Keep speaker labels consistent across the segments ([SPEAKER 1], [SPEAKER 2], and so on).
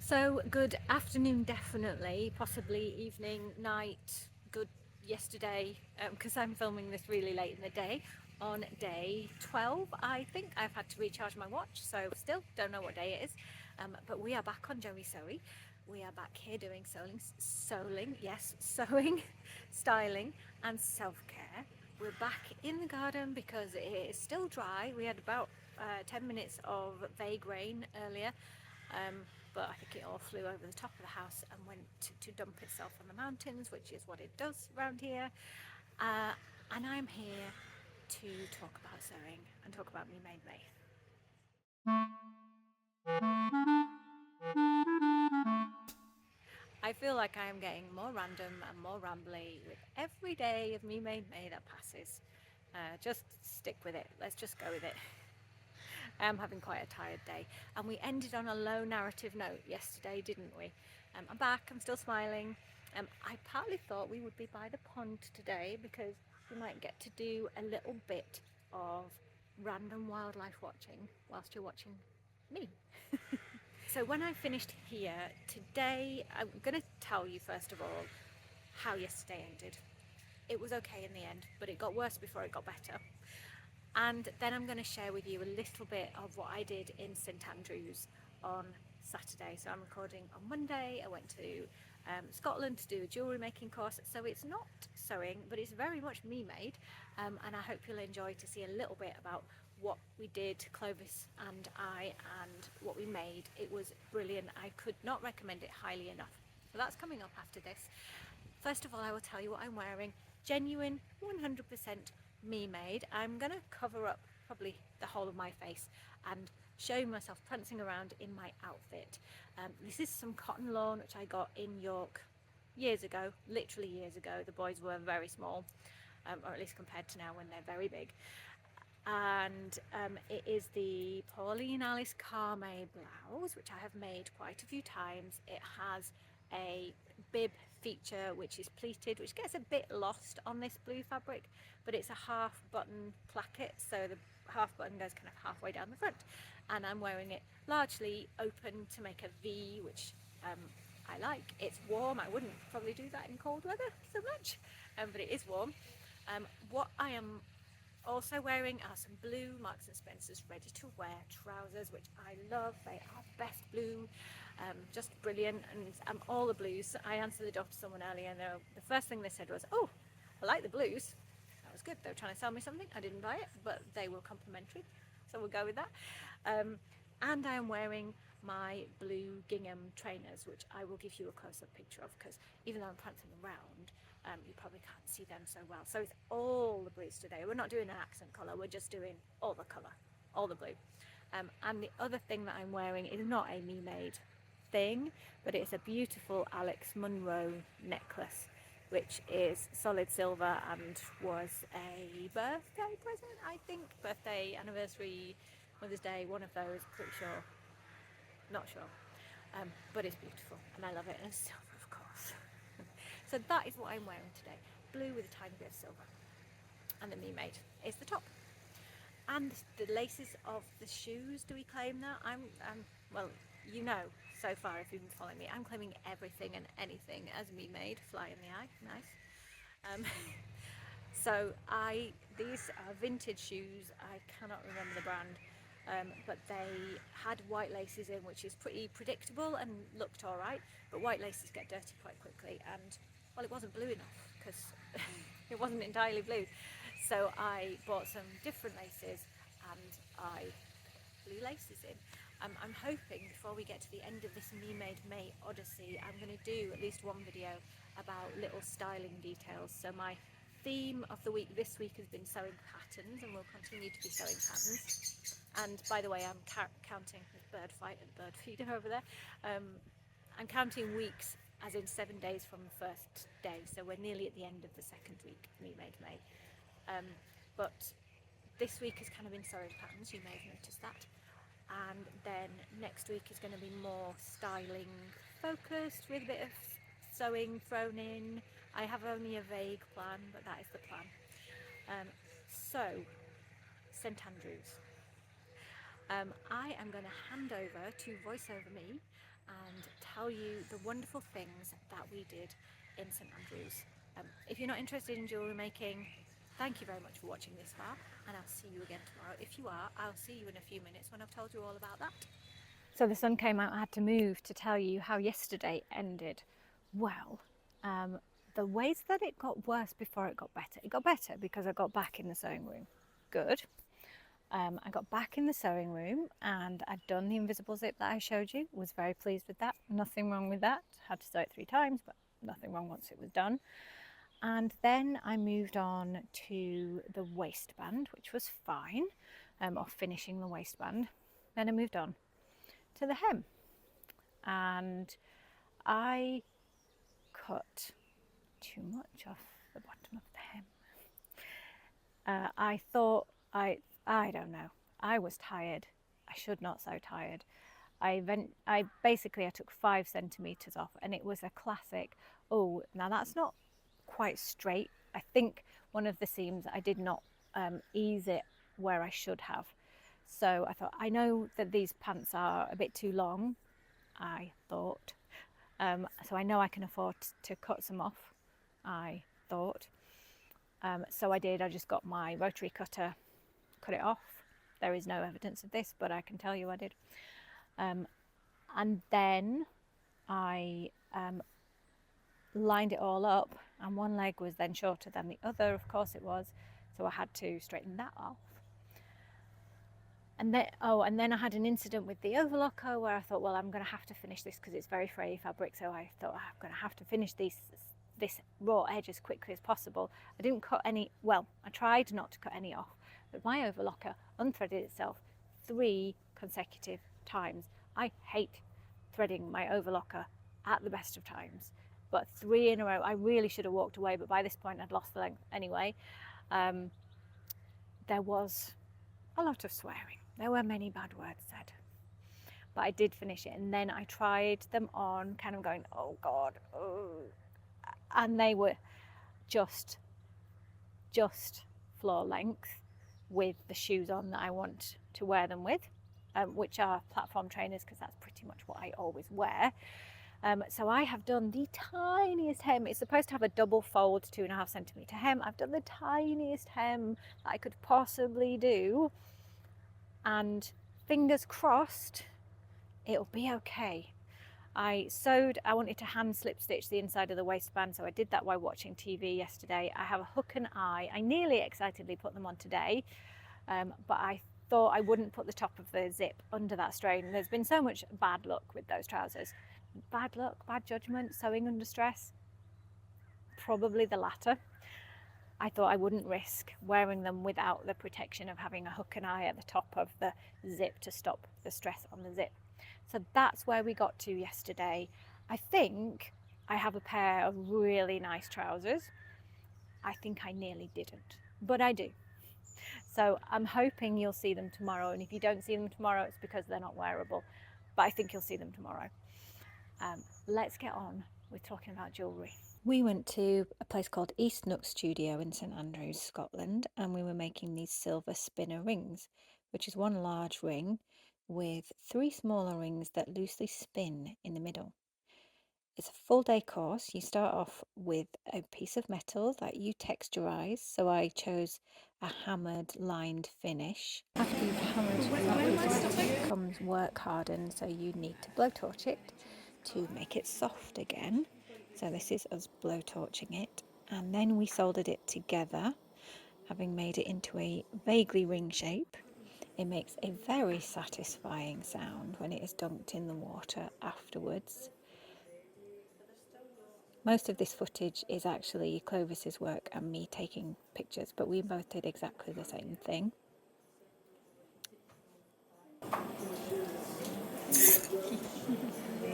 [SPEAKER 1] So good afternoon, definitely, possibly evening, night, good yesterday, because I'm filming this really late in the day. On day 12, I think I've had to recharge my watch, so still don't know what day it is. But we are back on Joey Soey. We are back here doing sewing, styling, and self care. We're back in the garden because it is still dry. We had about 10 minutes of vague rain earlier, but I think it all flew over the top of the house and went to dump itself on the mountains, which is what it does around here. Uh, and I'm here to talk about sewing and talk about Me Made May. I feel like I am getting more random and more rambly with every day of Me Made May that passes. Just stick with it. Let's just go with it. I am having quite a tired day. And we ended on a low narrative note yesterday, didn't we? I'm back, I'm still smiling. I partly thought we would be by the pond today because we might get to do a little bit of random wildlife watching whilst you're watching me. So when I finished here today, I'm going to tell you first of all how yesterday ended. It was okay in the end, but it got worse before it got better. And then I'm going to share with you a little bit of what I did in St Andrews on Saturday. So I'm recording on Monday. I went to Scotland to do a jewellery making course. So it's not sewing, but it's very much me made. And I hope you'll enjoy to see a little bit about what we did, Clovis and I, and what we made. It was brilliant. I could not recommend it highly enough. So that's coming up after this. First of all, I will tell you what I'm wearing. Genuine, 100% me made. I'm going to cover up probably the whole of my face and show myself prancing around in my outfit. This is some cotton lawn which I got in York years ago, literally years ago. The boys were very small, or at least compared to now when they're very big. And it is the Pauline Alice Carme blouse, which I have made quite a few times. It has a bib feature which is pleated, which gets a bit lost on this blue fabric, but it's a half button placket, so the half button goes kind of halfway down the front, and I'm wearing it largely open to make a V, which I like. It's warm. I wouldn't probably do that in cold weather so much, but it is warm. What I am also wearing are some blue Marks and Spencer's ready to wear trousers, which I love. They are best blue, just brilliant, and all the blues. I answered the door to someone earlier, and the first thing they said was, "Oh, I like the blues." That was good. They were trying to sell me something. I didn't buy it, but they were complimentary, so we'll go with that. And I am wearing my blue gingham trainers, which I will give you a close-up picture of, because even though I'm prancing around, you probably can't see them so well. So it's all the blues today. We're not doing an accent colour, we're just doing all the colour, all the blue. And the other thing that I'm wearing is not a me made thing, but it's a beautiful Alex Munro necklace, which is solid silver and was a birthday present, I think. Birthday, anniversary, Mother's Day, one of those, pretty sure. Not sure. But it's beautiful and I love it, and it's silver, of course. So that is what I'm wearing today. Blue with a tiny bit of silver. And the Me Made is the top. And the laces of the shoes, do we claim that? Well, you know, so far if you've been following me, I'm claiming everything and anything as Me Made. Fly in the eye, nice. So these are vintage shoes. I cannot remember the brand. But they had white laces in, which is pretty predictable and looked all right, but white laces get dirty quite quickly, and well, it wasn't blue enough because it wasn't entirely blue, so I bought some different laces and I blue laces in. I'm hoping before we get to the end of this Me Made May odyssey, I'm going to do at least one video about little styling details. So my theme of the week this week has been sewing patterns, and we'll continue to be sewing patterns. And by the way, I'm counting the bird fight and bird feeder over there. I'm counting weeks as in 7 days from the first day, so we're nearly at the end of the second week of Me Made May. But this week has kind of been sewing patterns, you may have noticed that. And then next week is going to be more styling focused with a bit of sewing thrown in. I have only a vague plan, but that is the plan. So, St Andrews. I am going to hand over to VoiceOver Me and tell you the wonderful things that we did in St Andrews. If you're not interested in jewellery making, thank you very much for watching this far, and I'll see you again tomorrow. If you are, I'll see you in a few minutes when I've told you all about that. So the sun came out. I had to move to tell you how yesterday ended. Well, the ways that it got worse before it got better. It got better because I got back in the sewing room. Good. I got back in the sewing room and I'd done the invisible zip that I showed you. Was very pleased with that. Nothing wrong with that. Had to sew it 3 times, but nothing wrong once it was done. And then I moved on to the waistband, which was fine, or finishing the waistband. Then I moved on to the hem, and I cut too much off the bottom of the hem. I thought I don't know. I was tired. I should not so tired. I basically I took 5 centimeters off, and it was a classic. Oh, now that's not quite straight. I think one of the seams I did not ease it where I should have. So I thought, I know that these pants are a bit too long, I thought. So I know I can afford to cut some off, I thought. So I did. I just got my rotary cutter, cut it off. There is no evidence of this, but I can tell you I did. And then I lined it all up, and one leg was then shorter than the other, of course it was, so I had to straighten that off. And then I had an incident with the overlocker where I thought, well, I'm going to have to finish this because it's very fray fabric, so I thought I'm going to have to finish this raw edge as quickly as possible. I didn't cut any, well, I tried not to cut any off, but my overlocker unthreaded itself 3 consecutive times. I hate threading my overlocker at the best of times, but 3 in a row. I really should have walked away, but by this point I'd lost the length anyway. There was a lot of swearing. There were many bad words said, but I did finish it, and then I tried them on, kind of going, oh God, oh. And they were just floor length with the shoes on that I want to wear them with, which are platform trainers, because that's pretty much what I always wear. So I have done the tiniest hem. It's supposed to have a double fold 2.5 centimeter hem. I've done the tiniest hem that I could possibly do, and fingers crossed it'll be okay. I wanted to hand slip stitch the inside of the waistband, so I did that while watching TV yesterday. I have a hook and eye. I nearly excitedly put them on today, but I thought I wouldn't put the top of the zip under that strain. There's been so much bad luck with those trousers. Bad luck, bad judgment, sewing under stress, probably the latter. I thought I wouldn't risk wearing them without the protection of having a hook and eye at the top of the zip to stop the stress on the zip. So that's where we got to yesterday. I think I have a pair of really nice trousers. I think I nearly didn't, but I do. So I'm hoping you'll see them tomorrow, and if you don't see them tomorrow, it's because they're not wearable, but I think you'll see them tomorrow. Let's get on with talking about jewellery. We went to a place called East Nook Studio in St Andrews, Scotland, and we were making these silver spinner rings, which is one large ring with 3 smaller rings that loosely spin in the middle. It's a full day course. You start off with a piece of metal that you texturize. So I chose a hammered lined finish. After you've hammered your piece of metal, it becomes work hardened, so you need to blowtorch it to make it soft again. So this is us blowtorching it, and then we soldered it together, having made it into a vaguely ring shape. It makes a very satisfying sound when it is dunked in the water afterwards. Most of this footage is actually Clovis's work and me taking pictures, but we both did exactly the same thing.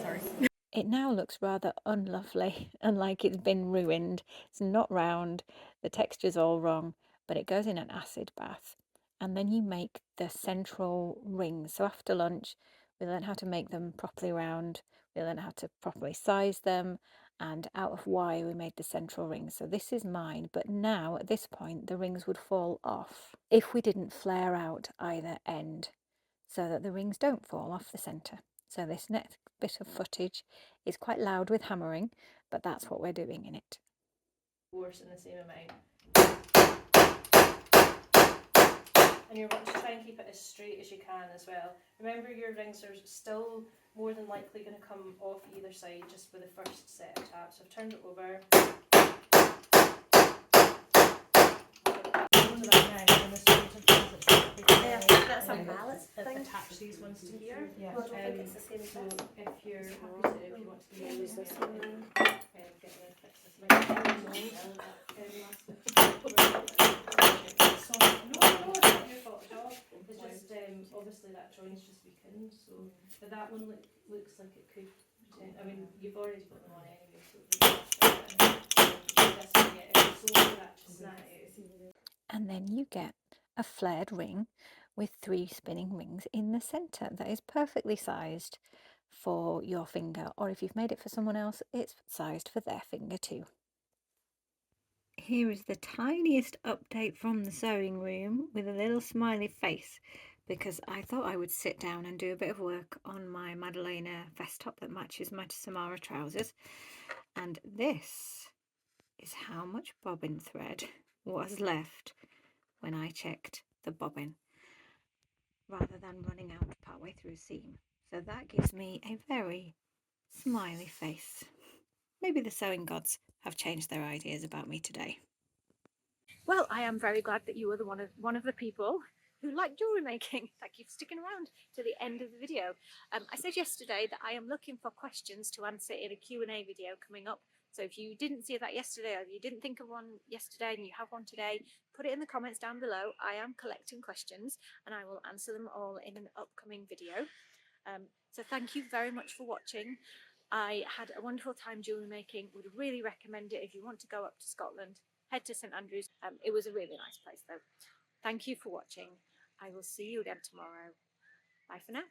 [SPEAKER 1] Sorry. It now looks rather unlovely and like it's been ruined. It's not round, the texture's all wrong, but it goes in an acid bath. And then you make the central rings. So after lunch, we learned how to make them properly round. We learned how to properly size them. And out of wire, we made the central rings. So this is mine. But now, at this point, the rings would fall off if we didn't flare out either end, so that the rings don't fall off the centre. So this next bit of footage is quite loud with hammering, but that's what we're doing in it.
[SPEAKER 2] Force in the same amount. And you want to try and keep it as straight as you can as well. Remember, your rings are still more than likely going to come off either side just with the first set of taps. So I've turned it over.
[SPEAKER 1] That's a mallet thing.
[SPEAKER 2] Attach these ones to here.
[SPEAKER 1] Yeah. Well, I don't think it's the same
[SPEAKER 2] So
[SPEAKER 1] size.
[SPEAKER 2] if you're happy to, if you want to use
[SPEAKER 1] this
[SPEAKER 2] this
[SPEAKER 1] one
[SPEAKER 2] one,
[SPEAKER 1] now.
[SPEAKER 2] get the fix this. No, it's not your fault at all. It's just obviously that joint's just weakened. So, but that one looks like it could. I mean, you've already put them on anyway, so this one, yeah, if it's over that just now.
[SPEAKER 1] And then you get a flared ring with 3 spinning rings in the centre that is perfectly sized for your finger, or if you've made it for someone else, it's sized for their finger too. Here is the tiniest update from the sewing room with a little smiley face, because I thought I would sit down and do a bit of work on my Madalena vest top that matches my Samara trousers, and this is how much bobbin thread was left when I checked the bobbin, rather than running out partway through seam. So that gives me a very smiley face. Maybe the sewing gods have changed their ideas about me today. Well, I am very glad that you were one of the people who like jewellery making. Thank you for sticking around to the end of the video. I said yesterday that I am looking for questions to answer in a Q&A video coming up. So if you didn't see that yesterday, or if you didn't think of one yesterday and you have one today, put it in the comments down below. I am collecting questions and I will answer them all in an upcoming video. So thank you very much for watching. I had a wonderful time jewellery making. Would really recommend it if you want to go up to Scotland. Head to St Andrews. It was a really nice place though. Thank you for watching. I will see you again tomorrow. Bye for now.